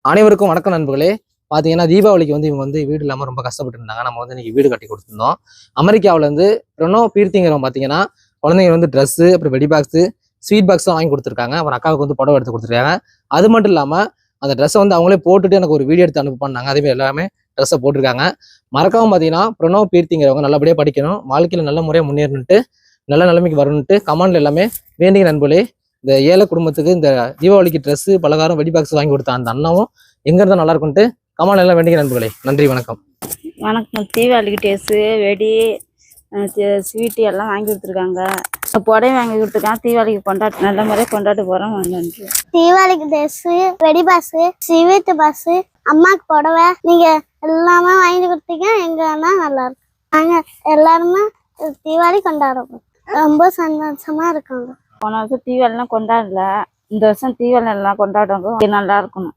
அனைவருக்கும் வணக்கம் நண்பர்களே. பார்த்தீங்கன்னா தீபாவளிக்கு இவங்க வீடு இல்லாமல் ரொம்ப கஷ்டப்பட்டு இருந்தாங்க. நம்ம இன்னைக்கு வீடு கட்டி கொடுத்துருந்தோம். அமெரிக்காவிலேருந்து பிரணோ பீர்த்திங்கிறவங்க பார்த்தீங்கன்னா குழந்தைங்க ட்ரெஸ்ஸு, அப்புறம் வெடி பாக்ஸு, ஸ்வீட் பாக்ஸும் வாங்கி கொடுத்துருக்காங்க. அப்புறம் அக்காவுக்கு புடவை எடுத்து கொடுத்துருக்காங்க. அது மட்டும் இல்லாமல் அந்த ட்ரெஸ்ஸை அவங்களே போட்டுட்டு எனக்கு ஒரு வீடியோ எடுத்து அனுப்புனாங்க. அதேமாதிரி எல்லாமே ட்ரெஸ்ஸை போட்டிருக்காங்க. மறக்காம பார்த்தீங்கன்னா பிரணோ பீர்த்திங்கிறவங்க நல்லபடியாக படிக்கணும், வாழ்க்கையில் நல்ல முறையாக முன்னேறணுன்ட்டு, நல்ல நிலைமைக்கு வரணுன்ட்டு கமெண்ட்ல எல்லாமே வேண்டிய நண்பர்களே. இந்த ஏழை குடும்பத்துக்கு இந்த தீபாவளிக்கு ட்ரெஸ்ஸு, பலகாரம், வெடி பாக்ஸ் வாங்கி கொடுத்த அந்த அண்ணாவும் எங்க இருந்தா நல்லா இருக்கும்ட்டு கமெண்ட் எல்லாம் வேண்டிய நண்பர்களே. நன்றி, வணக்கம். வணக்கம். தீபாவளிக்கு ட்ரெஸ்ஸு, வெடி, ஸ்வீட்டு எல்லாம் வாங்கி கொடுத்துருக்காங்க. புடவை வாங்கி கொடுத்துருக்காங்க. தீபாவளிக்கு நல்ல முறையாக கொண்டாட போகிறோம். நன்றி. தீபாவளிக்கு ட்ரெஸ்ஸு, வெடி பாக்ஸு, ஸ்வீட்டு பாக்ஸு, அம்மாவுக்கு புடவை நீங்கள் எல்லாமே வாங்கி கொடுத்தீங்க. எங்கன்னா நல்லா இருக்கும். நாங்கள் எல்லாருமே தீபாவளி கொண்டாடுறோம். ரொம்ப சந்தோஷமா இருக்காங்க. போன வருஷம் தீபாவளிலாம் கொண்டாடல. இந்த வருஷம் தீபாவளி எல்லாம் கொண்டாடுறவங்க நல்லா இருக்கணும்.